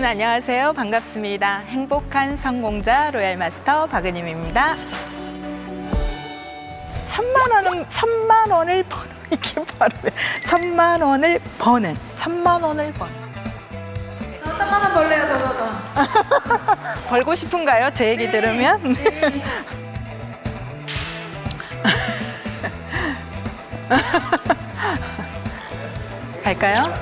안녕하세요. 반갑습니다. 행복한 성공자 로얄 마스터 박은임입니다. 1,000만 원을 버는 이게 바로 1,000만 원을 버는 1,000만 원 벌래요, 저. 벌고 싶은가요? 제 얘기 들으면? 네. 갈까요?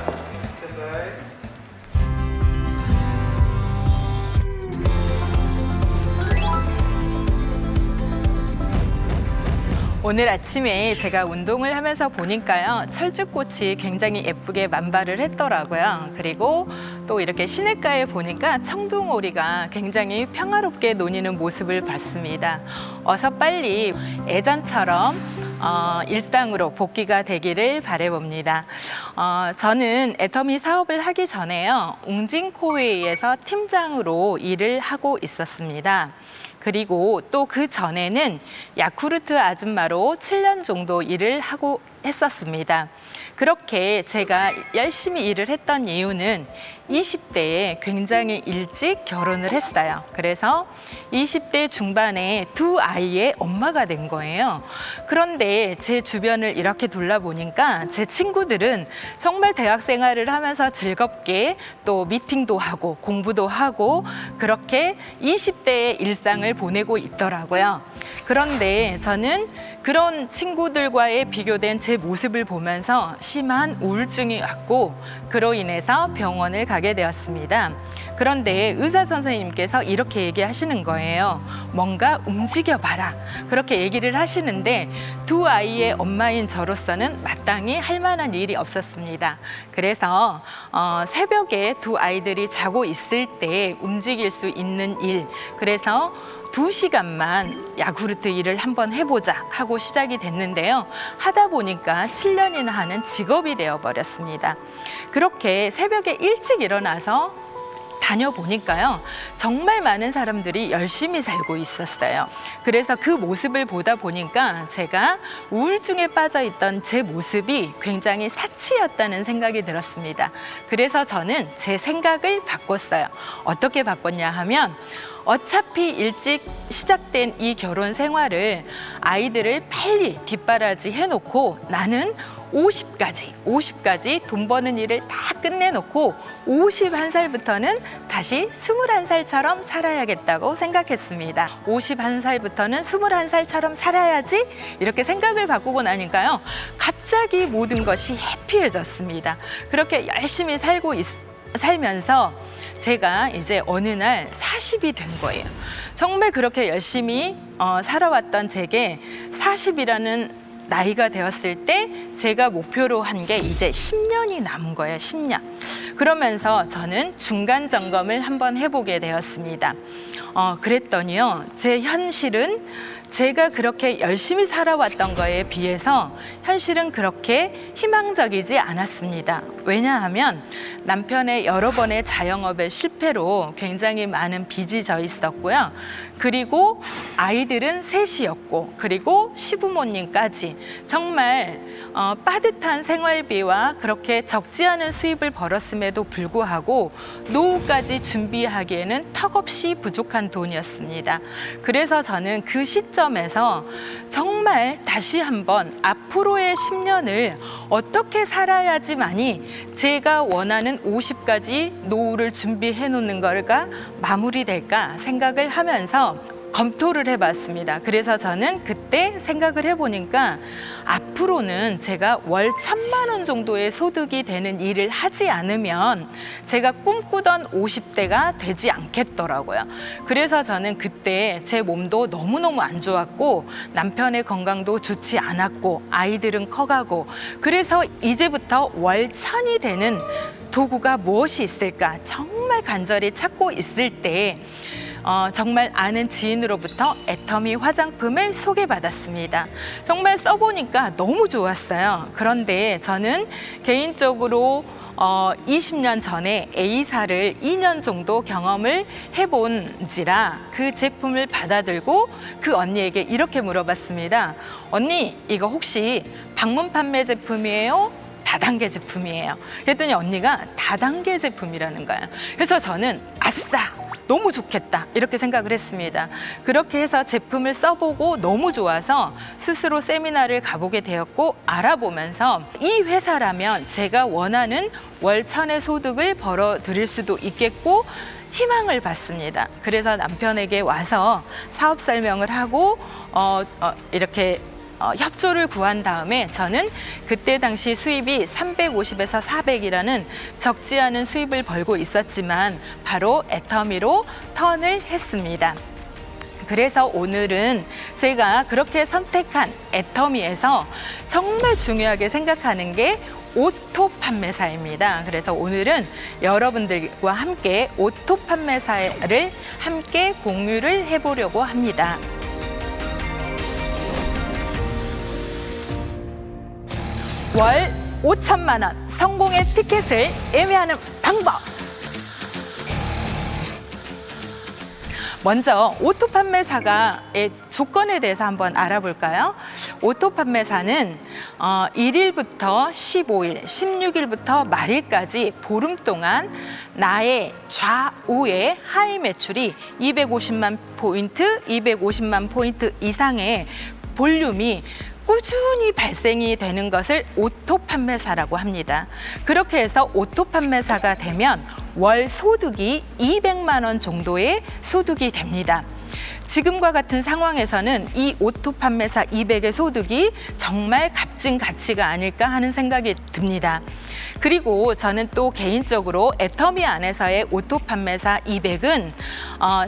오늘 아침에 제가 운동을 하면서 보니까요, 철쭉꽃이 굉장히 예쁘게 만발을 했더라고요. 그리고 또 이렇게 시냇가에 보니까 청둥오리가 굉장히 평화롭게 노니는 모습을 봤습니다. 어서 빨리 예전처럼 일상으로 복귀가 되기를 바라봅니다. 저는 애터미 사업을 하기 전에요, 웅진코웨이에서 팀장으로 일을 하고 있었습니다. 그리고 또 그 전에는 야쿠르트 아줌마로 7년 정도 일을 하고 했었습니다. 그렇게 제가 열심히 일을 했던 이유는 20대에 굉장히 일찍 결혼을 했어요. 그래서 20대 중반에 두 아이의 엄마가 된 거예요. 그런데 제 주변을 이렇게 둘러보니까 제 친구들은 정말 대학 생활을 하면서 즐겁게 또 미팅도 하고 공부도 하고 그렇게 20대의 일상을 보내고 있더라고요. 그런데 저는 그런 친구들과의 비교된 제 모습을 보면서 심한 우울증이 왔고 그로 인해서 병원을 가게 되었습니다. 그런데 의사 선생님께서 이렇게 얘기하시는 거예요. 뭔가 움직여봐라. 그렇게 얘기를 하시는데 두 아이의 엄마인 저로서는 마땅히 할 만한 일이 없었습니다. 그래서 새벽에 두 아이들이 자고 있을 때 움직일 수 있는 일, 그래서 2시간만 야쿠르트 일을 한번 해보자 하고 시작이 됐는데요. 하다 보니까 7년이나 하는 직업이 되어버렸습니다. 그렇게 새벽에 일찍 일어나서 다녀보니까요, 정말 많은 사람들이 열심히 살고 있었어요. 그래서 그 모습을 보다 보니까 제가 우울증에 빠져있던 제 모습이 굉장히 사치였다는 생각이 들었습니다. 그래서 저는 제 생각을 바꿨어요. 어떻게 바꿨냐 하면 어차피 일찍 시작된 이 결혼 생활을 아이들을 빨리 뒷바라지 해놓고 나는 50까지 돈 버는 일을 다 끝내놓고 51살부터는 다시 21살처럼 살아야겠다고 생각했습니다. 51살부터는 21살처럼 살아야지 이렇게 생각을 바꾸고 나니까요, 갑자기 모든 것이 해피해졌습니다. 그렇게 열심히 살면서 제가 이제 어느 날 40이 된 거예요. 정말 그렇게 열심히 살아왔던 제게 40이라는 나이가 되었을 때 제가 목표로 한 게 이제 10년이 남은 거예요. 10년. 그러면서 저는 중간 점검을 한번 해보게 되었습니다. 그랬더니요, 제 현실은 제가 그렇게 열심히 살아왔던 거에 비해서 현실은 그렇게 희망적이지 않았습니다. 왜냐하면 남편의 여러 번의 자영업의 실패로 굉장히 많은 빚이 져 있었고요. 그리고 아이들은 셋이었고, 그리고 시부모님까지 정말 빠듯한 생활비와 그렇게 적지 않은 수입을 벌었음에도 불구하고 노후까지 준비하기에는 턱없이 부족한 돈이었습니다. 그래서 저는 그 시점에서 정말 다시 한번 앞으로의 10년을 어떻게 살아야지만이 제가 원하는 50까지 노후를 준비해 놓는 거가 마무리될까 생각을 하면서 검토를 해봤습니다. 그래서 저는 그때 생각을 해보니까 앞으로는 제가 월 1,000만 원 정도의 소득이 되는 일을 하지 않으면 제가 꿈꾸던 50대가 되지 않겠더라고요. 그래서 저는 그때 제 몸도 너무너무 안 좋았고 남편의 건강도 좋지 않았고 아이들은 커가고, 그래서 이제부터 월 1,000이 되는 도구가 무엇이 있을까 정말 간절히 찾고 있을 때 정말 아는 지인으로부터 애터미 화장품을 소개받았습니다. 정말 써보니까 너무 좋았어요. 그런데 저는 개인적으로 20년 전에 A사를 2년 정도 경험을 해본지라 그 제품을 받아들고 그 언니에게 이렇게 물어봤습니다. 언니, 이거 혹시 방문 판매 제품이에요? 다단계 제품이에요. 그랬더니 언니가 다단계 제품이라는 거예요. 그래서 저는 아싸! 너무 좋겠다 이렇게 생각을 했습니다. 그렇게 해서 제품을 써보고 너무 좋아서 스스로 세미나를 가보게 되었고, 알아보면서 이 회사라면 제가 원하는 월 1,000의 소득을 벌어들일 수도 있겠고 희망을 받습니다. 그래서 남편에게 와서 사업 설명을 하고 이렇게 협조를 구한 다음에 저는 그때 당시 수입이 350에서 400이라는 적지 않은 수입을 벌고 있었지만 바로 애터미로 턴을 했습니다. 그래서 오늘은 제가 그렇게 선택한 애터미에서 정말 중요하게 생각하는 게 오토 판매사입니다. 그래서 오늘은 여러분들과 함께 오토 판매사를 함께 공유를 해보려고 합니다. 월 5천만 원 성공의 티켓을 예매하는 방법. 먼저 오토 판매사가의 조건에 대해서 한번 알아볼까요? 오토 판매사는 1일부터 15일, 16일부터 말일까지 보름 동안 나의 좌우의 하위 매출이 250만 포인트, 250만 포인트 이상의 볼륨이 꾸준히 발생이 되는 것을 오토 판매사라고 합니다. 그렇게 해서 오토 판매사가 되면 월 소득이 200만 원 정도의 소득이 됩니다. 지금과 같은 상황에서는 이 오토 판매사 200의 소득이 정말 값진 가치가 아닐까 하는 생각이 듭니다. 그리고 저는 또 개인적으로 애터미 안에서의 오토 판매사 200은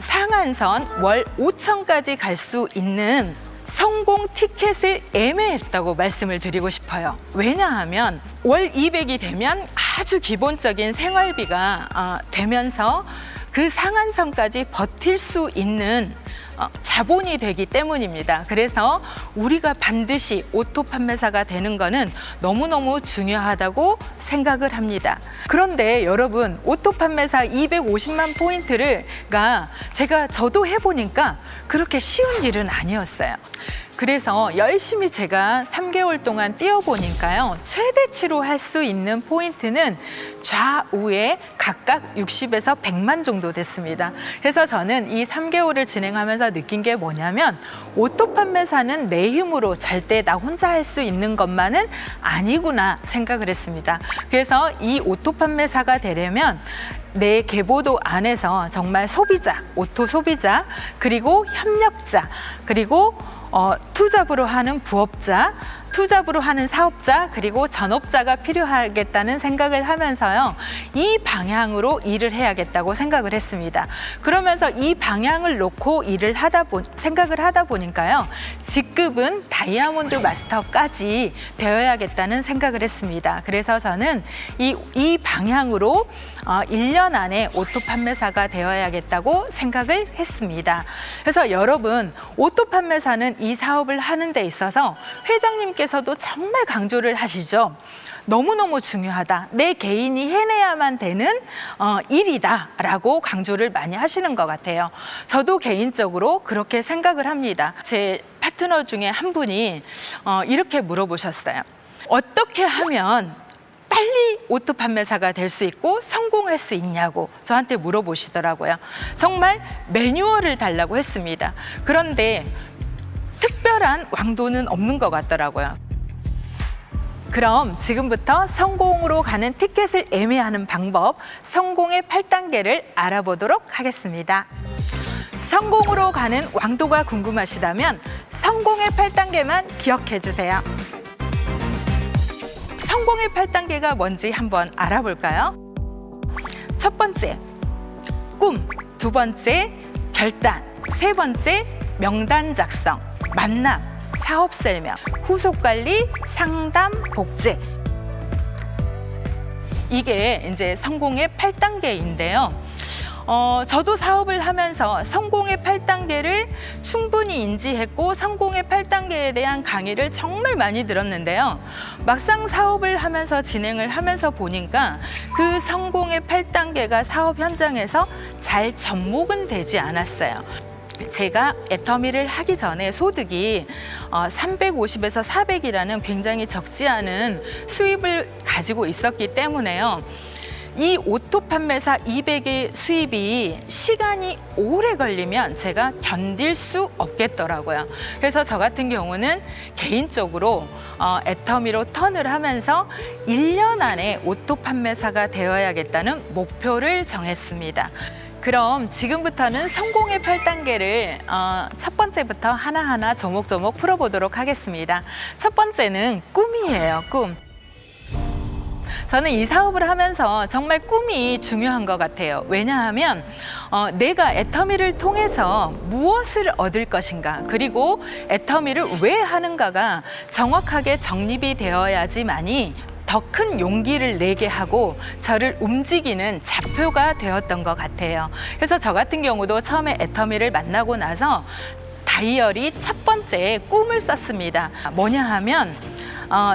상한선 월 5천까지 갈 수 있는 성공 티켓을 예매했다고 말씀을 드리고 싶어요. 왜냐하면 월 200이 되면 아주 기본적인 생활비가 되면서 그 상한선까지 버틸 수 있는 자본이 되기 때문입니다. 그래서 우리가 반드시 오토 판매사가 되는 거는 너무너무 중요하다고 생각을 합니다. 그런데 여러분, 오토 판매사 250만 포인트가 저도 해보니까 그렇게 쉬운 일은 아니었어요. 그래서 열심히 제가 3개월 동안 뛰어보니까요, 최대치로 할 수 있는 포인트는 좌우에 각각 60에서 100만 정도 됐습니다. 그래서 저는 이 3개월을 진행하면서 느낀 게 뭐냐면, 오토 판매사는 내 힘으로 절대 나 혼자 할 수 있는 것만은 아니구나 생각을 했습니다. 그래서 이 오토 판매사가 되려면 내 계보도 안에서 정말 소비자, 오토 소비자, 그리고 협력자, 그리고 투잡으로 하는 부업자, 투잡으로 하는 사업자, 그리고 전업자가 필요하겠다는 생각을 하면서요, 이 방향으로 일을 해야겠다고 생각을 했습니다. 그러면서 이 방향을 놓고 생각을 하다 보니까요, 직급은 다이아몬드 마스터까지 되어야겠다는 생각을 했습니다. 그래서 저는 이 방향으로 1년 안에 오토 판매사가 되어야겠다고 생각을 했습니다. 그래서 여러분, 오토 판매사는 이 사업을 하는 데 있어서 회장님께서도 정말 강조를 하시죠. 너무너무 중요하다. 내 개인이 해내야만 되는 일이다라고 강조를 많이 하시는 것 같아요. 저도 개인적으로 그렇게 생각을 합니다. 제 파트너 중에 한 분이 이렇게 물어보셨어요. 어떻게 하면 빨리 오토 판매사가 될 수 있고 성공할 수 있냐고 저한테 물어보시더라고요. 정말 매뉴얼을 달라고 했습니다. 그런데 특별한 왕도는 없는 것 같더라고요. 그럼 지금부터 성공으로 가는 티켓을 예매하는 방법, 성공의 8단계를 알아보도록 하겠습니다. 성공으로 가는 왕도가 궁금하시다면 성공의 8단계만 기억해 주세요. 성공의 8단계가 뭔지 한번 알아볼까요? 첫 번째, 꿈. 두 번째, 결단. 세 번째, 명단 작성. 만남, 사업 설명, 후속 관리, 상담, 복제. 이게 이제 성공의 8단계인데요. 저도 사업을 하면서 성공의 8단계를 충분히 인지했고 성공의 8단계에 대한 강의를 정말 많이 들었는데요. 막상 사업을 하면서 진행을 하면서 보니까 그 성공의 8단계가 사업 현장에서 잘 접목은 되지 않았어요. 제가 애터미를 하기 전에 소득이 350에서 400이라는 굉장히 적지 않은 수입을 가지고 있었기 때문에요. 이 오토 판매사 200의 수입이 시간이 오래 걸리면 제가 견딜 수 없겠더라고요. 그래서 저 같은 경우는 개인적으로 애터미로 턴을 하면서 1년 안에 오토 판매사가 되어야겠다는 목표를 정했습니다. 그럼 지금부터는 성공의 8단계를 첫 번째부터 하나하나 조목조목 풀어보도록 하겠습니다. 첫 번째는 꿈이에요, 꿈. 저는 이 사업을 하면서 정말 꿈이 중요한 것 같아요. 왜냐하면 내가 애터미를 통해서 무엇을 얻을 것인가, 그리고 애터미를 왜 하는가가 정확하게 정립이 되어야지만이 더 큰 용기를 내게 하고 저를 움직이는 좌표가 되었던 것 같아요. 그래서 저 같은 경우도 처음에 애터미를 만나고 나서 다이어리 첫 번째 꿈을 썼습니다. 뭐냐 하면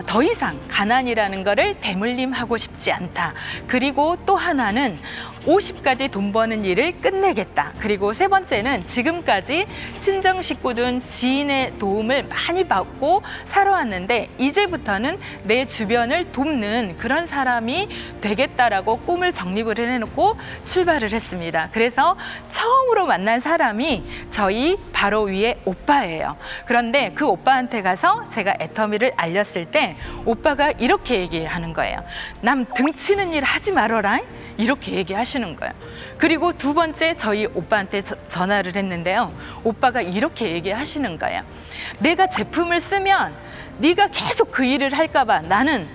더 이상 가난이라는 거를 대물림하고 싶지 않다. 그리고 또 하나는 50까지 돈 버는 일을 끝내겠다. 그리고 세 번째는 지금까지 친정 식구든 지인의 도움을 많이 받고 살아왔는데 이제부터는 내 주변을 돕는 그런 사람이 되겠다라고 꿈을 정립을 해놓고 출발을 했습니다. 그래서 처음으로 만난 사람이 저희 바로 위에 오빠예요. 그런데 그 오빠한테 가서 제가 애터미를 알렸을 때 오빠가 이렇게 얘기하는 거예요. 남 등치는 일 하지 말어라. 이렇게 얘기하시는 거예요. 그리고 두 번째 저희 오빠한테 전화를 했는데요. 오빠가 이렇게 얘기하시는 거예요. 내가 제품을 쓰면 네가 계속 그 일을 할까 봐 나는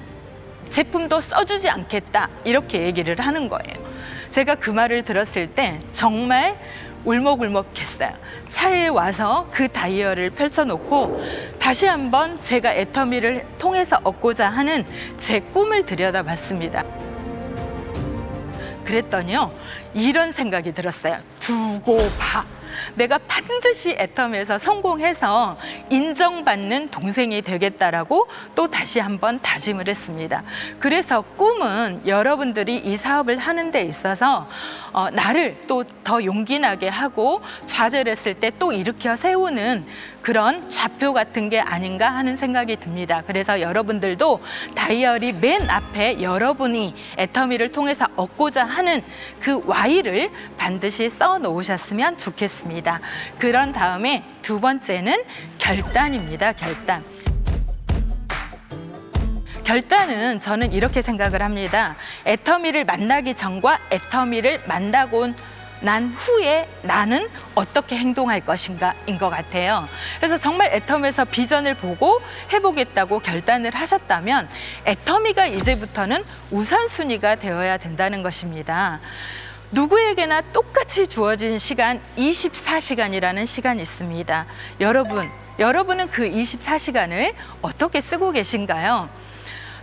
제품도 써주지 않겠다. 이렇게 얘기를 하는 거예요. 제가 그 말을 들었을 때 정말 울먹울먹했어요. 차에 와서 그 다이어리를 펼쳐놓고 다시 한번 제가 애터미를 통해서 얻고자 하는 제 꿈을 들여다봤습니다. 그랬더니요, 이런 생각이 들었어요. 두고 봐. 내가 반드시 애터미에서 성공해서 인정받는 동생이 되겠다라고 또 다시 한번 다짐을 했습니다. 그래서 꿈은 여러분들이 이 사업을 하는 데 있어서 나를 또 더 용기 나게 하고 좌절을 했을 때 또 일으켜 세우는 그런 좌표 같은 게 아닌가 하는 생각이 듭니다. 그래서 여러분들도 다이어리 맨 앞에 여러분이 애터미를 통해서 얻고자 하는 그 Y를 반드시 써 놓으셨으면 좋겠습니다. 그런 다음에 두 번째는 결단입니다. 결단. 결단은 저는 이렇게 생각을 합니다. 애터미를 만나기 전과 애터미를 만나고 난 후에 나는 어떻게 행동할 것인가인 것 같아요. 그래서 정말 애터미에서 비전을 보고 해보겠다고 결단을 하셨다면 애터미가 이제부터는 우선순위가 되어야 된다는 것입니다. 누구에게나 똑같이 주어진 시간 24시간이라는 시간이 있습니다. 여러분은 그 24시간을 어떻게 쓰고 계신가요?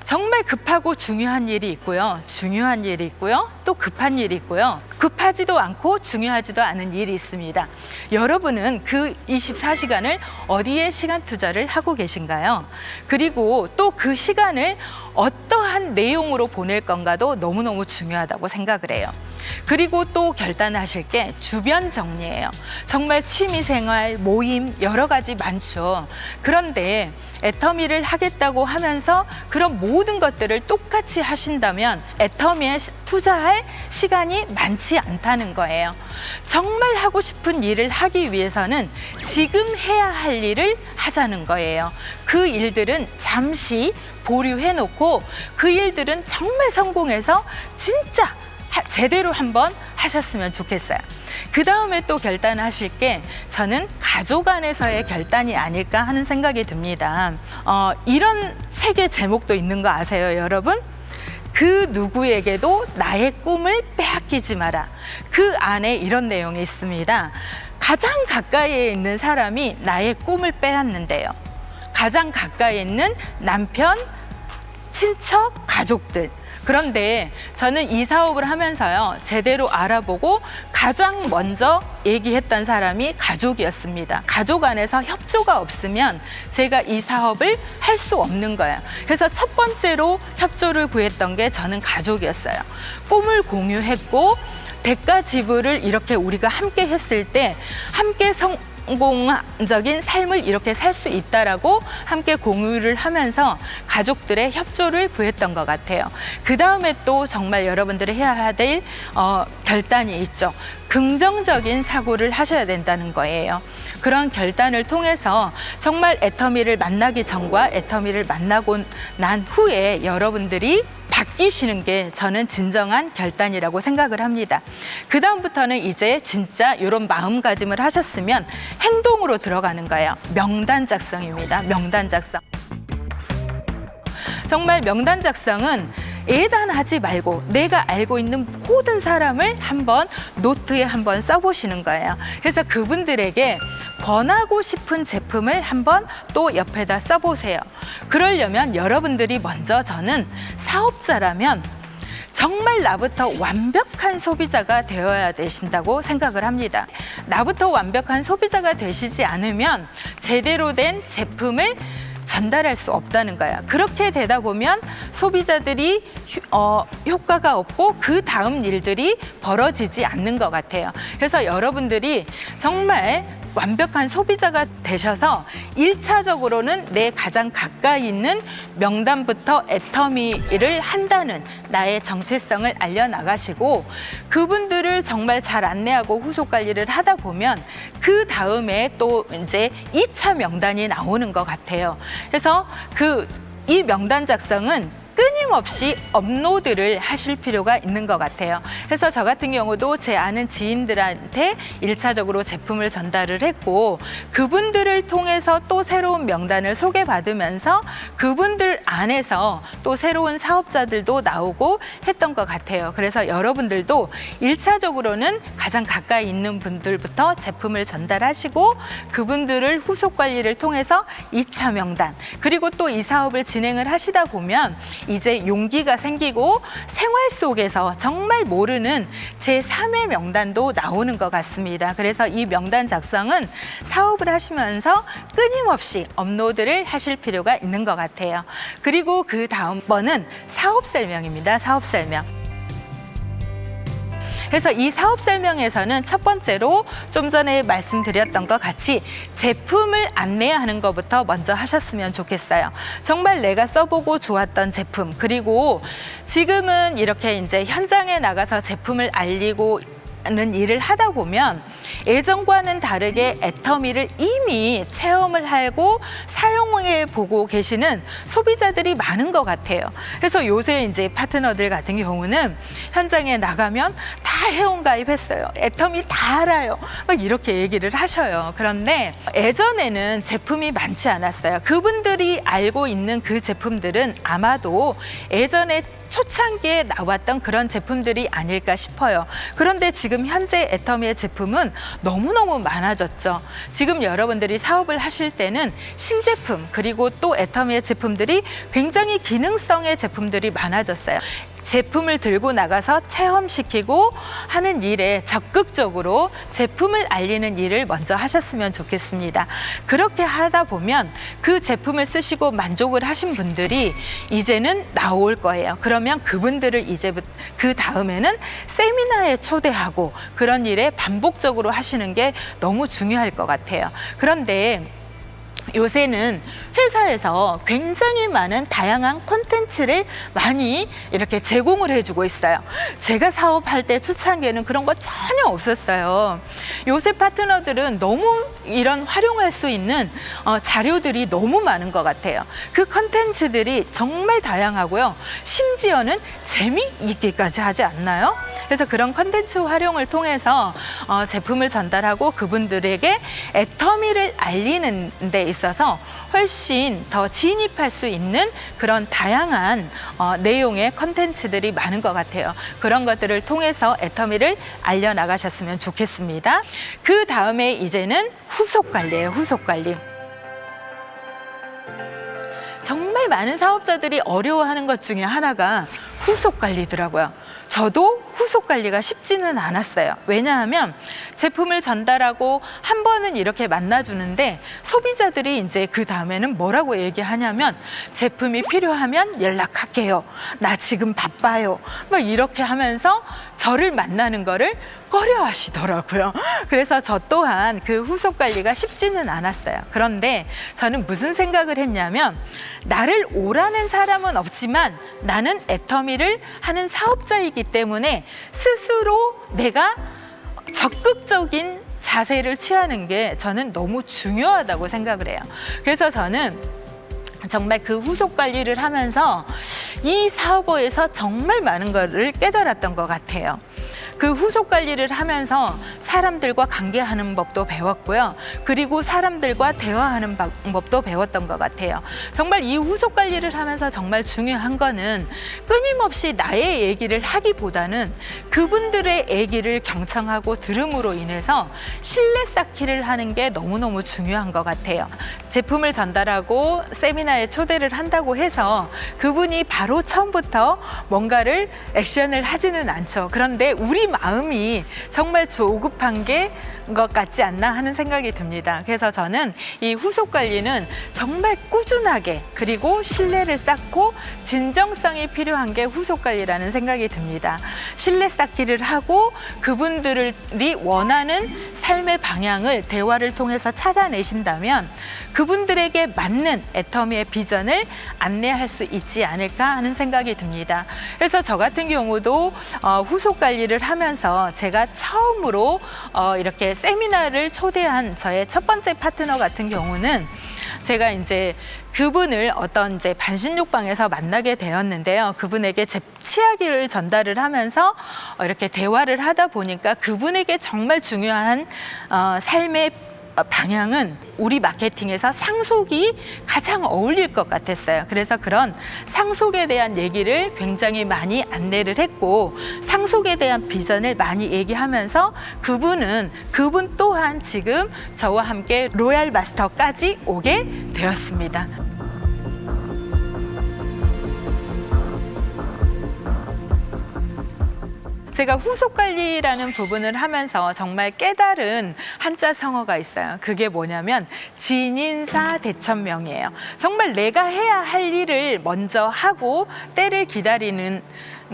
정말 급하고 중요한 일이 있고요. 중요한 일이 있고요. 또 급한 일이 있고요. 급하지도 않고 중요하지도 않은 일이 있습니다. 여러분은 그 24시간을 어디에 시간 투자를 하고 계신가요? 그리고 또 그 시간을 어떠한 내용으로 보낼 건가도 너무너무 중요하다고 생각을 해요. 그리고 또 결단하실 게 주변 정리예요. 정말 취미생활, 모임 여러 가지 많죠. 그런데 애터미를 하겠다고 하면서 그런 모든 것들을 똑같이 하신다면 애터미에 투자할 시간이 많지 않다는 거예요. 정말 하고 싶은 일을 하기 위해서는 지금 해야 할 일을 하자는 거예요. 그 일들은 잠시 보류해놓고 그 일들은 정말 성공해서 진짜 제대로 한번 하셨으면 좋겠어요. 그 다음에 또 결단하실 게 저는 가족 안에서의 결단이 아닐까 하는 생각이 듭니다. 이런 책의 제목도 있는 거 아세요, 여러분? 그 누구에게도 나의 꿈을 빼앗기지 마라. 그 안에 이런 내용이 있습니다. 가장 가까이에 있는 사람이 나의 꿈을 빼앗는데요. 가장 가까이에 있는 남편, 친척, 가족들. 그런데 저는 이 사업을 하면서요, 제대로 알아보고 가장 먼저 얘기했던 사람이 가족이었습니다. 가족 안에서 협조가 없으면 제가 이 사업을 할 수 없는 거예요. 그래서 첫 번째로 협조를 구했던 게 저는 가족이었어요. 꿈을 공유했고 대가 지불을 이렇게 우리가 함께 했을 때 함께 성공적인 삶을 이렇게 살 수 있다라고 함께 공유를 하면서 가족들의 협조를 구했던 것 같아요. 그 다음에 또 정말 여러분들이 해야 될 결단이 있죠. 긍정적인 사고를 하셔야 된다는 거예요. 그런 결단을 통해서 정말 애터미를 만나기 전과 애터미를 만나고 난 후에 여러분들이 바뀌시는 게 저는 진정한 결단이라고 생각을 합니다. 그 다음부터는 이제 진짜 이런 마음가짐을 하셨으면 행동으로 들어가는 거예요. 명단 작성입니다. 명단 작성. 정말 명단 작성은 예단하지 말고 내가 알고 있는 모든 사람을 한번 노트에 한번 써보시는 거예요. 그래서 그분들에게 권하고 싶은 제품을 한번 또 옆에다 써보세요. 그러려면 여러분들이 먼저 저는 사업자라면 정말 나부터 완벽한 소비자가 되어야 되신다고 생각을 합니다. 나부터 완벽한 소비자가 되시지 않으면 제대로 된 제품을 전달할 수 없다는 거야. 그렇게 되다 보면 소비자들이 효과가 없고 그 다음 일들이 벌어지지 않는 것 같아요. 그래서 여러분들이 정말 완벽한 소비자가 되셔서 1차적으로는 내 가장 가까이 있는 명단부터 애터미를 한다는 나의 정체성을 알려나가시고 그분들을 정말 잘 안내하고 후속 관리를 하다 보면 그 다음에 또 이제 2차 명단이 나오는 것 같아요. 그래서 이 명단 작성은 끊임없이 업로드를 하실 필요가 있는 것 같아요. 그래서 저 같은 경우도 제 아는 지인들한테 1차적으로 제품을 전달을 했고 그분들을 통해서 또 새로운 명단을 소개받으면서 그분들 안에서 또 새로운 사업자들도 나오고 했던 것 같아요. 그래서 여러분들도 1차적으로는 가장 가까이 있는 분들부터 제품을 전달하시고 그분들을 후속 관리를 통해서 2차 명단 그리고 또 이 사업을 진행을 하시다 보면 이제 용기가 생기고 생활 속에서 정말 모르는 제3의 명단도 나오는 것 같습니다. 그래서 이 명단 작성은 사업을 하시면서 끊임없이 업로드를 하실 필요가 있는 것 같아요. 그리고 그 다음 번은 사업 설명입니다. 사업 설명. 그래서 이 사업 설명에서는 첫 번째로 좀 전에 말씀드렸던 것 같이 제품을 안내하는 것부터 먼저 하셨으면 좋겠어요. 정말 내가 써보고 좋았던 제품 그리고 지금은 이렇게 이제 현장에 나가서 제품을 알리고 는 일을 하다 보면 예전과는 다르게 애터미를 이미 체험을 하고 사용해 보고 계시는 소비자들이 많은 것 같아요. 그래서 요새 이제 파트너들 같은 경우는 현장에 나가면 다 회원가입했어요. 애터미 다 알아요. 막 이렇게 얘기를 하셔요. 그런데 예전에는 제품이 많지 않았어요. 그분들이 알고 있는 그 제품들은 아마도 예전에 초창기에 나왔던 그런 제품들이 아닐까 싶어요. 그런데 지금 현재 애터미의 제품은 너무너무 많아졌죠. 지금 여러분들이 사업을 하실 때는 신제품 그리고 또 애터미의 제품들이 굉장히 기능성의 제품들이 많아졌어요. 제품을 들고 나가서 체험시키고 하는 일에 적극적으로 제품을 알리는 일을 먼저 하셨으면 좋겠습니다. 그렇게 하다 보면 그 제품을 쓰시고 만족을 하신 분들이 이제는 나올 거예요. 그러면 그분들을 이제부터 그 다음에는 세미나에 초대하고 그런 일에 반복적으로 하시는 게 너무 중요할 것 같아요. 그런데 요새는 회사에서 굉장히 많은 다양한 콘텐츠를 많이 이렇게 제공을 해주고 있어요. 제가 사업할 때 초창기에는 그런 거 전혀 없었어요. 요새 파트너들은 너무 이런 활용할 수 있는 자료들이 너무 많은 것 같아요. 그 콘텐츠들이 정말 다양하고요. 심지어는 재미있기까지 하지 않나요? 그래서 그런 콘텐츠 활용을 통해서 제품을 전달하고 그분들에게 애터미를 알리는 데 있어서 훨씬 더 진입할 수 있는 그런 다양한 내용의 콘텐츠들이 많은 것 같아요. 그런 것들을 통해서 애터미를 알려나가셨으면 좋겠습니다. 그 다음에 이제는 후속 관리예요. 후속 관리. 정말 많은 사업자들이 어려워하는 것 중에 하나가 후속 관리더라고요. 저도 후속 관리가 쉽지는 않았어요. 왜냐하면 제품을 전달하고 한 번은 이렇게 만나주는데 소비자들이 이제 그 다음에는 뭐라고 얘기하냐면 제품이 필요하면 연락할게요. 나 지금 바빠요. 막 이렇게 하면서 저를 만나는 거를 꺼려 하시더라고요. 그래서 저 또한 그 후속 관리가 쉽지는 않았어요. 그런데 저는 무슨 생각을 했냐면 나를 오라는 사람은 없지만 나는 애터미를 하는 사업자이기 때문에 스스로 내가 적극적인 자세를 취하는 게 저는 너무 중요하다고 생각을 해요. 그래서 저는 정말 그 후속 관리를 하면서 이 사업에서 정말 많은 거를 깨달았던 것 같아요. 그 후속 관리를 하면서 사람들과 관계하는 법도 배웠고요. 그리고 사람들과 대화하는 방법도 배웠던 것 같아요. 정말 이 후속 관리를 하면서 정말 중요한 거는 끊임없이 나의 얘기를 하기보다는 그분들의 얘기를 경청하고 들음으로 인해서 신뢰 쌓기를 하는 게 너무너무 중요한 것 같아요. 제품을 전달하고 세미나에 초대를 한다고 해서 그분이 바로 처음부터 뭔가를 액션을 하지는 않죠. 그런데 우리 마음이 정말 조급한 게 것 같지 않나 하는 생각이 듭니다. 그래서 저는 이 후속 관리는 정말 꾸준하게 그리고 신뢰를 쌓고 진정성이 필요한 게 후속 관리라는 생각이 듭니다. 신뢰 쌓기를 하고 그분들이 원하는 삶의 방향을 대화를 통해서 찾아내신다면 그분들에게 맞는 애터미의 비전을 안내할 수 있지 않을까 하는 생각이 듭니다. 그래서 저 같은 경우도 후속 관리를 하면서 제가 처음으로 이렇게 세미나를 초대한 저의 첫 번째 파트너 같은 경우는 제가 이제 그분을 어떤 이제 반신욕방에서 만나게 되었는데요. 그분에게 제 치아기를 전달을 하면서 이렇게 대화를 하다 보니까 그분에게 정말 중요한 삶의 방향은 우리 마케팅에서 상속이 가장 어울릴 것 같았어요. 그래서 그런 상속에 대한 얘기를 굉장히 많이 안내를 했고 상속에 대한 비전을 많이 얘기하면서 그분 또한 지금 저와 함께 로얄 마스터까지 오게 되었습니다. 제가 후속 관리라는 부분을 하면서 정말 깨달은 한자 성어가 있어요. 그게 뭐냐면 진인사 대천명이에요. 정말 내가 해야 할 일을 먼저 하고 때를 기다리는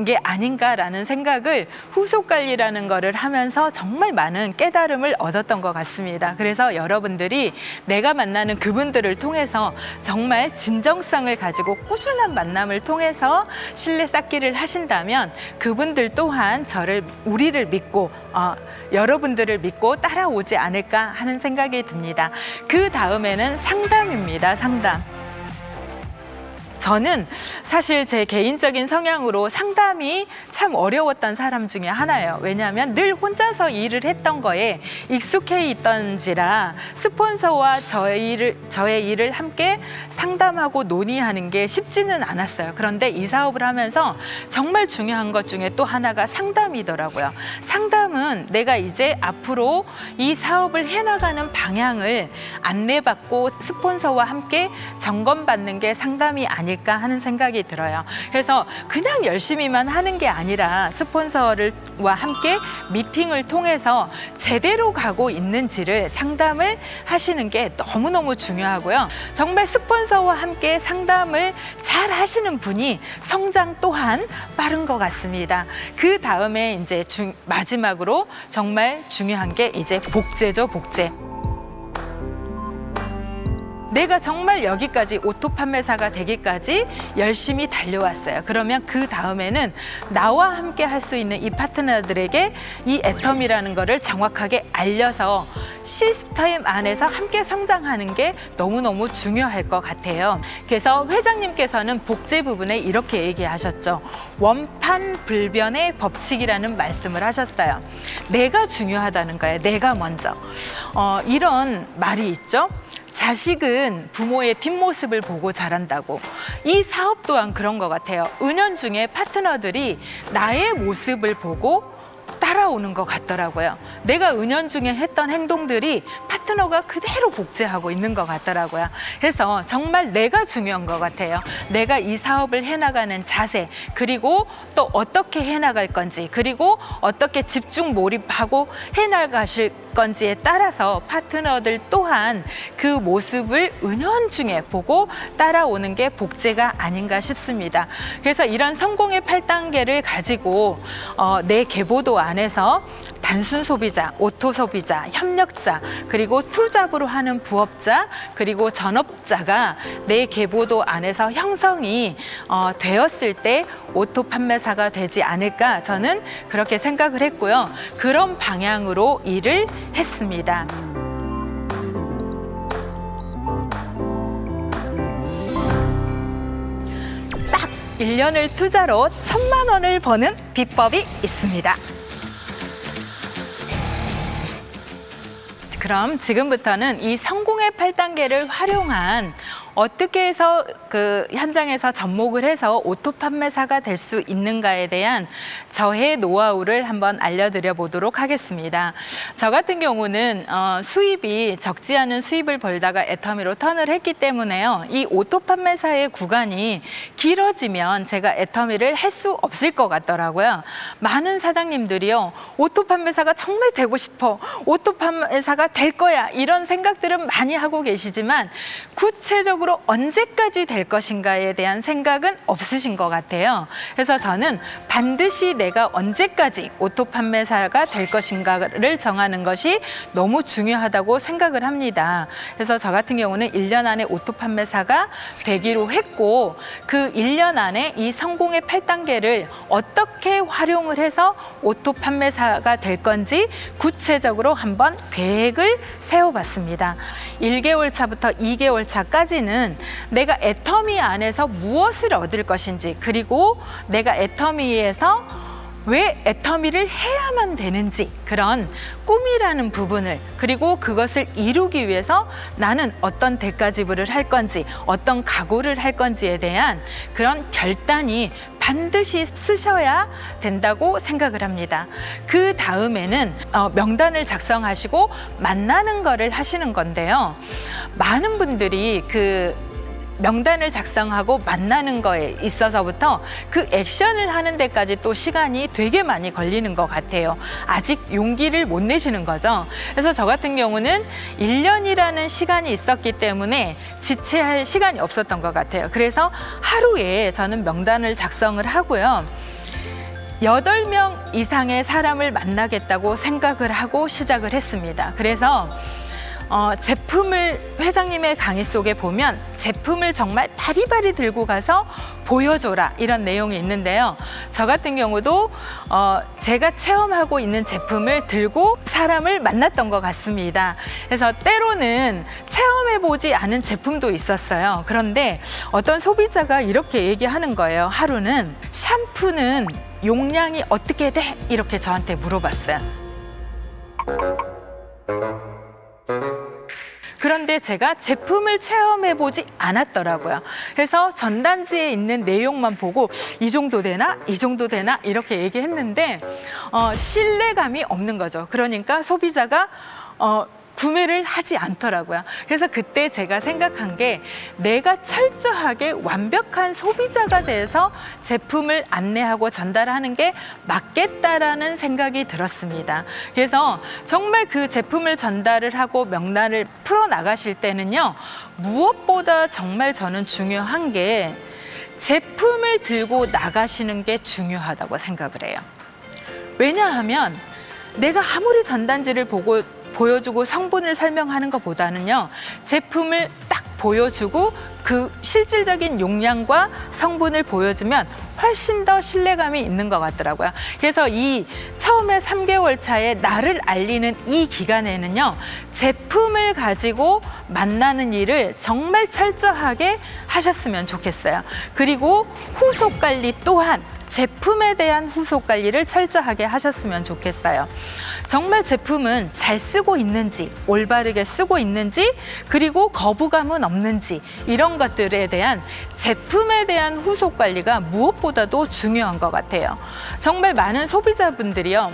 게 아닌가라는 생각을 후속 관리라는 거를 하면서 정말 많은 깨달음을 얻었던 것 같습니다. 그래서 여러분들이 내가 만나는 그분들을 통해서 정말 진정성을 가지고 꾸준한 만남을 통해서 신뢰 쌓기를 하신다면 그분들 또한 우리를 믿고 여러분들을 믿고 따라오지 않을까 하는 생각이 듭니다. 그 다음에는 상담입니다. 상담. 저는 사실 제 개인적인 성향으로 상담이 참 어려웠던 사람 중에 하나예요. 왜냐하면 늘 혼자서 일을 했던 거에 익숙해 있던지라 스폰서와 저의 일을 함께 상담하고 논의하는 게 쉽지는 않았어요. 그런데 이 사업을 하면서 정말 중요한 것 중에 또 하나가 상담이더라고요. 상담은 내가 이제 앞으로 이 사업을 해나가는 방향을 안내받고 스폰서와 함께 점검받는 게 상담이 아닐까 하는 생각이 들어요. 그래서 그냥 열심히만 하는 게 아니라 스폰서와 함께 미팅을 통해서 제대로 가고 있는지를 상담을 하시는 게 너무너무 중요하고요. 정말 스폰서와 함께 상담을 잘 하시는 분이 성장 또한 빠른 것 같습니다. 그 다음에 이제 마지막으로 정말 중요한 게 이제 복제죠, 복제. 내가 정말 여기까지 오토 판매사가 되기까지 열심히 달려왔어요. 그러면 그 다음에는 나와 함께 할 수 있는 이 파트너들에게 이 애터미라는 거를 정확하게 알려서 시스템 안에서 함께 성장하는 게 너무너무 중요할 것 같아요. 그래서 회장님께서는 복제 부분에 이렇게 얘기하셨죠. 원판불변의 법칙이라는 말씀을 하셨어요. 내가 중요하다는 거예요. 내가 먼저. 이런 말이 있죠. 자식은 부모의 뒷모습을 보고 자란다고. 이 사업 또한 그런 것 같아요. 은연중에 파트너들이 나의 모습을 보고 따라오는 것 같더라고요. 내가 은연중에 했던 행동들이 파트너가 그대로 복제하고 있는 것 같더라고요. 그래서 정말 내가 중요한 것 같아요. 내가 이 사업을 해나가는 자세, 그리고 또 어떻게 해나갈 건지, 그리고 어떻게 집중 몰입하고 해나가실 건지에 따라서 파트너들 또한 그 모습을 은연중에 보고 따라오는 게 복제가 아닌가 싶습니다. 그래서 이런 성공의 8단계를 가지고 내 계보도 안에서 단순 소비자, 오토 소비자, 협력자, 그리고 투잡으로 하는 부업자, 그리고 전업자가 내 계보도 안에서 형성이 되었을 때 오토 판매사가 되지 않을까, 저는 그렇게 생각을 했고요. 그런 방향으로 일을 했습니다. 딱 1년을 투자로 1,000만 원을 버는 비법이 있습니다. 그럼 지금부터는 이 성공의 8단계를 활용한 어떻게 해서 그 현장에서 접목을 해서 오토 판매사가 될 수 있는가에 대한 저의 노하우를 한번 알려드려 보도록 하겠습니다. 저 같은 경우는 수입이 적지 않은 수입을 벌다가 애터미로 턴을 했기 때문에요. 이 오토 판매사의 구간이 길어지면 제가 애터미를 할 수 없을 것 같더라고요. 많은 사장님들이요, 오토 판매사가 정말 되고 싶어, 오토 판매사가 될 거야, 이런 생각들은 많이 하고 계시지만 구체적으로 언제까지 될 것인가에 대한 생각은 없으신 것 같아요. 그래서 저는 반드시 내가 언제까지 오토 판매사가 될 것인가를 정하는 것이 너무 중요하다고 생각을 합니다. 그래서 저 같은 경우는 1년 안에 오토 판매사가 되기로 했고, 그 1년 안에 이 성공의 8단계를 어떻게 활용을 해서 오토 판매사가 될 건지 구체적으로 한번 계획을 세워봤습니다. 1개월 차부터 2개월 차까지는 내가 애터미 안에서 무엇을 얻을 것인지, 그리고 내가 애터미에서 왜 애터미를 해야만 되는지, 그런 꿈이라는 부분을, 그리고 그것을 이루기 위해서 나는 어떤 대가 지불을 할 건지, 어떤 각오를 할 건지에 대한 그런 결단이 반드시 쓰셔야 된다고 생각을 합니다. 그 다음에는 명단을 작성하시고 만나는 거를 하시는 건데요. 많은 분들이 그 명단을 작성하고 만나는 거에 있어서부터 그 액션을 하는 데까지 또 시간이 되게 많이 걸리는 것 같아요. 아직 용기를 못 내시는 거죠. 그래서 저 같은 경우는 1년이라는 시간이 있었기 때문에 지체할 시간이 없었던 것 같아요. 그래서 하루에 저는 명단을 작성을 하고요. 8명 이상의 사람을 만나겠다고 생각을 하고 시작을 했습니다. 그래서 제품을, 회장님의 강의 속에 보면 제품을 정말 바리바리 들고 가서 보여줘라, 이런 내용이 있는데요. 저 같은 경우도 제가 체험하고 있는 제품을 들고 사람을 만났던 것 같습니다. 그래서 때로는 체험해보지 않은 제품도 있었어요. 그런데 어떤 소비자가 이렇게 얘기하는 거예요. 하루는 샴푸는 용량이 어떻게 돼? 이렇게 저한테 물어봤어요. 그런데 제가 제품을 체험해보지 않았더라고요. 그래서 전단지에 있는 내용만 보고 이 정도 되나? 이 정도 되나? 이렇게 얘기했는데 신뢰감이 없는 거죠. 그러니까 소비자가 구매를 하지 않더라고요. 그래서 그때 제가 생각한 게, 내가 철저하게 완벽한 소비자가 돼서 제품을 안내하고 전달하는 게 맞겠다라는 생각이 들었습니다. 그래서 정말 그 제품을 전달을 하고 명단을 풀어나가실 때는요, 무엇보다 정말 저는 중요한 게 제품을 들고 나가시는 게 중요하다고 생각을 해요. 왜냐하면 내가 아무리 전단지를 보여주고 성분을 설명하는 것보다는요, 제품을 딱 보여주고 그 실질적인 용량과 성분을 보여주면 훨씬 더 신뢰감이 있는 것 같더라고요. 그래서 이 처음에 3개월 차에 나를 알리는 이 기간에는요, 제품을 가지고 만나는 일을 정말 철저하게 하셨으면 좋겠어요. 그리고 후속 관리 또한 제품에 대한 후속 관리를 철저하게 하셨으면 좋겠어요. 정말 제품은 잘 쓰고 있는지, 올바르게 쓰고 있는지, 그리고 거부감은 없는지, 이런 것들에 대한 제품에 대한 후속 관리가 무엇보다도 중요한 것 같아요. 정말 많은 소비자분들이요,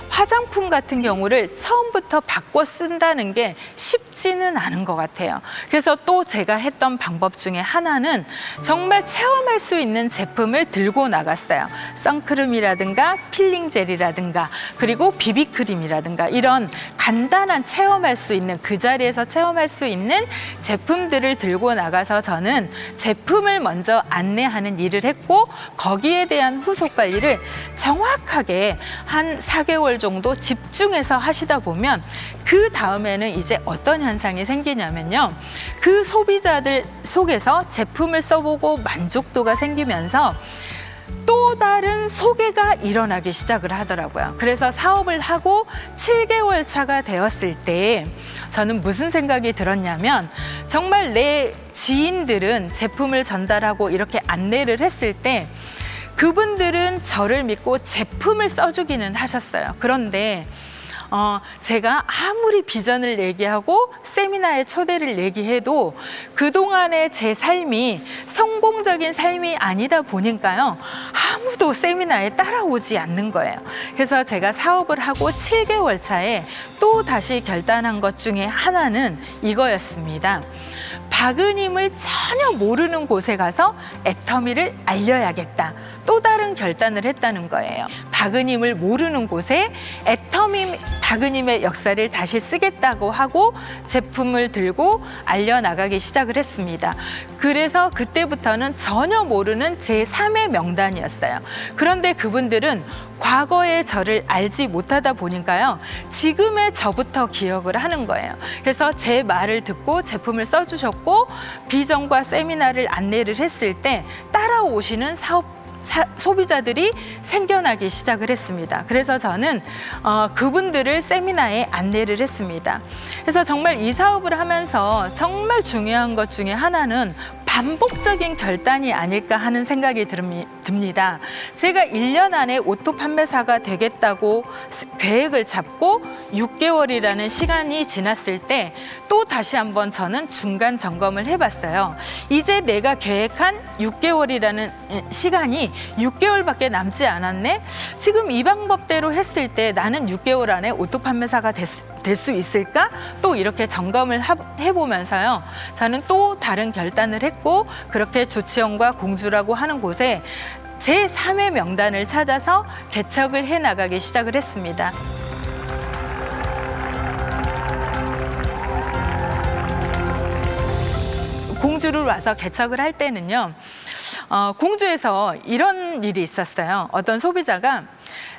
화장품 같은 경우를 처음부터 바꿔 쓴다는 게 쉽지는 않은 것 같아요. 그래서 또 제가 했던 방법 중에 하나는 정말 체험할 수 있는 제품을 들고 나갔어요. 선크림이라든가 필링 젤이라든가 그리고 비비크림이라든가 이런 간단한 체험할 수 있는, 그 자리에서 체험할 수 있는 제품들을 들고 나가서 저는 제품을 먼저 안내하는 일을 했고, 거기에 대한 후속 관리를 정확하게 한 4개월 정도 집중해서 하시다 보면 그 다음에는 이제 어떤 현상이 생기냐면요, 그 소비자들 속에서 제품을 써보고 만족도가 생기면서 또 다른 소개가 일어나기 시작을 하더라고요. 그래서 사업을 하고 7개월 차가 되었을 때 저는 무슨 생각이 들었냐면, 정말 내 지인들은 제품을 전달하고 이렇게 안내를 했을 때 그분들은 저를 믿고 제품을 써주기는 하셨어요. 그런데 제가 아무리 비전을 얘기하고 세미나에 초대를 얘기해도 그동안의 제 삶이 성공적인 삶이 아니다 보니까요, 아무도 세미나에 따라오지 않는 거예요. 그래서 제가 사업을 하고 7개월 차에 또 다시 결단한 것 중에 하나는 이거였습니다. 박은임을 전혀 모르는 곳에 가서 애터미를 알려야겠다. 또 다른 결단을 했다는 거예요. 박은임을 모르는 곳에 박은임의 역사를 다시 쓰겠다고 하고 제품을 들고 알려나가기 시작을 했습니다. 그래서 그때부터는 전혀 모르는 제3의 명단이었어요. 그런데 그분들은 과거의 저를 알지 못하다 보니까요, 지금의 저부터 기억을 하는 거예요. 그래서 제 말을 듣고 제품을 써주셨고, 비전과 세미나를 안내를 했을 때 따라오시는 소비자들이 생겨나기 시작을 했습니다. 그래서 저는 그분들을 세미나에 안내를 했습니다. 그래서 정말 이 사업을 하면서 정말 중요한 것 중에 하나는 반복적인 결단이 아닐까 하는 생각이 듭니다. 제가 1년 안에 오토 판매사가 되겠다고 계획을 잡고 6개월이라는 시간이 지났을 때 또 다시 한번 저는 중간 점검을 해봤어요. 이제 내가 계획한 6개월이라는 시간이 6개월밖에 남지 않았네? 지금 이 방법대로 했을 때 나는 6개월 안에 오토 판매사가 될 수 있을까? 또 이렇게 점검을 해보면서요, 저는 또 다른 결단을 했고, 그렇게 조치원과 공주라고 하는 곳에 제3의 명단을 찾아서 개척을 해나가기 시작을 했습니다. 공주를 와서 개척을 할 때는요, 공주에서 이런 일이 있었어요. 어떤 소비자가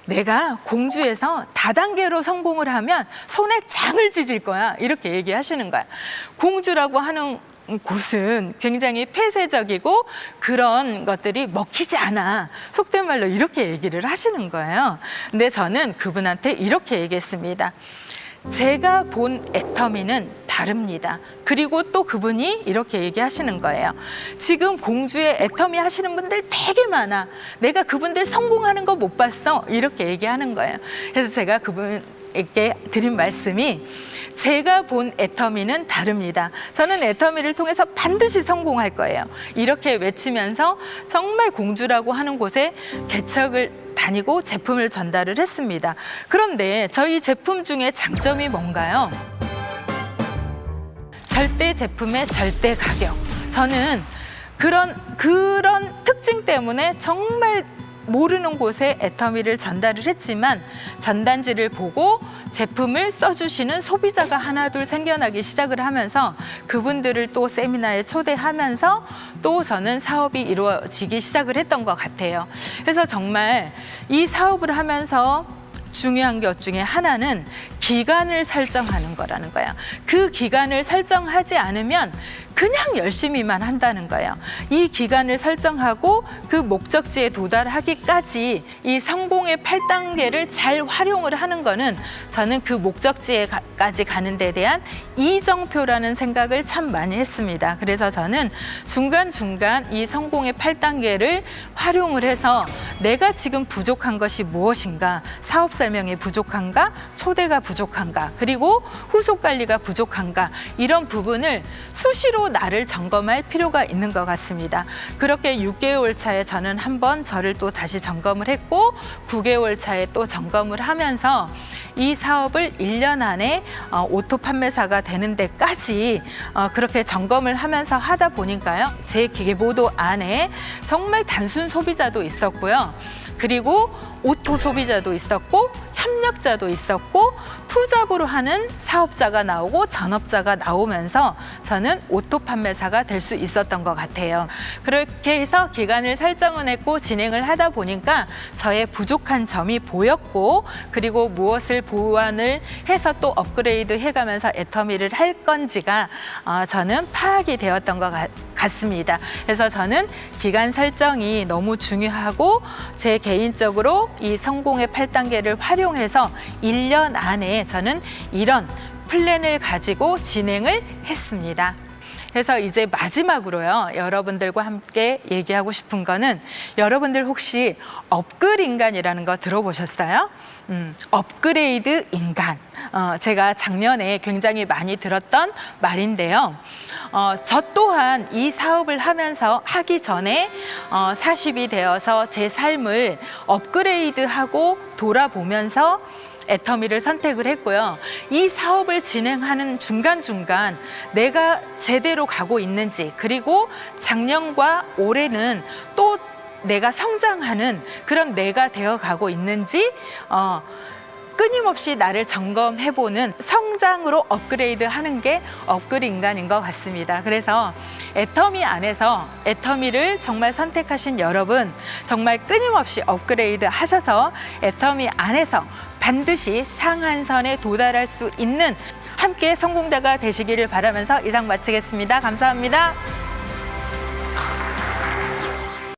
내가 공주에서 다단계로 성공을 하면 손에 장을 찢을 거야, 이렇게 얘기하시는 거야. 공주라고 하는 곳은 굉장히 폐쇄적이고 그런 것들이 먹히지 않아. 속된 말로 이렇게 얘기를 하시는 거예요. 근데 저는 그분한테 이렇게 얘기했습니다. 제가 본 애터미는 다릅니다. 그리고 또 그분이 이렇게 얘기하시는 거예요. 지금 공주에 애터미 하시는 분들 되게 많아. 내가 그분들 성공하는 거 못 봤어. 이렇게 얘기하는 거예요. 그래서 제가 그분에게 드린 말씀이, 제가 본 애터미는 다릅니다. 저는 애터미를 통해서 반드시 성공할 거예요. 이렇게 외치면서 정말 공주라고 하는 곳에 개척을 다니고 제품을 전달을 했습니다. 그런데 저희 제품 중에 장점이 뭔가요? 절대 제품의 절대 가격. 저는 그런 특징 때문에 정말 모르는 곳에 애터미를 전달을 했지만, 전단지를 보고 제품을 써주시는 소비자가 하나둘 생겨나기 시작을 하면서 그분들을 또 세미나에 초대하면서 또 저는 사업이 이루어지기 시작을 했던 것 같아요. 그래서 정말 이 사업을 하면서 중요한 것 중에 하나는 기간을 설정하는 거라는 거야. 그 기간을 설정하지 않으면 그냥 열심히만 한다는 거예요. 이 기간을 설정하고 그 목적지에 도달하기까지 이 성공의 8단계를 잘 활용을 하는 거는 저는 그 목적지에까지 가는 데 대한 이정표라는 생각을 참 많이 했습니다. 그래서 저는 중간중간 이 성공의 8단계를 활용을 해서 내가 지금 부족한 것이 무엇인가, 사업 설명이 부족한가, 초대가 부족한가, 그리고 후속 관리가 부족한가, 이런 부분을 수시로 나를 점검할 필요가 있는 것 같습니다. 그렇게 6개월 차에 저는 한번 저를 또 다시 점검을 했고 9개월 차에 또 점검을 하면서 이 사업을 1년 안에 오토 판매사가 되는 데까지 그렇게 점검을 하면서 하다 보니까요. 제 계보도 안에 정말 단순 소비자도 있었고요. 그리고 오토 소비자도 있었고 협력자도 있었고 투잡으로 하는 사업자가 나오고 전업자가 나오면서 저는 오토 판매사가 될 수 있었던 것 같아요. 그렇게 해서 기간을 설정을 했고 진행을 하다 보니까 저의 부족한 점이 보였고 그리고 무엇을 보완을 해서 또 업그레이드 해가면서 애터미를 할 건지가 저는 파악이 되었던 것 같습니다. 그래서 저는 기간 설정이 너무 중요하고 제 개인적으로 이 성공의 8단계를 활용해서 1년 안에 저는 이런 플랜을 가지고 진행을 했습니다. 그래서 이제 마지막으로요, 여러분들과 함께 얘기하고 싶은 거는 여러분들 혹시 업글 인간이라는 거 들어보셨어요? 업그레이드 인간. 제가 작년에 굉장히 많이 들었던 말인데요. 저 또한 이 사업을 하면서 하기 전에 40이 되어서 제 삶을 업그레이드하고 돌아보면서 애터미를 선택을 했고요. 이 사업을 진행하는 중간중간 내가 제대로 가고 있는지, 그리고 작년과 올해는 또 내가 성장하는 그런 내가 되어가고 있는지 끊임없이 나를 점검해보는 성장으로 업그레이드 하는 게 업글 인간인 것 같습니다. 그래서 애터미 안에서 애터미를 정말 선택하신 여러분, 정말 끊임없이 업그레이드 하셔서 애터미 안에서 반드시 상한선에 도달할 수 있는 함께 성공자가 되시기를 바라면서 이상 마치겠습니다. 감사합니다.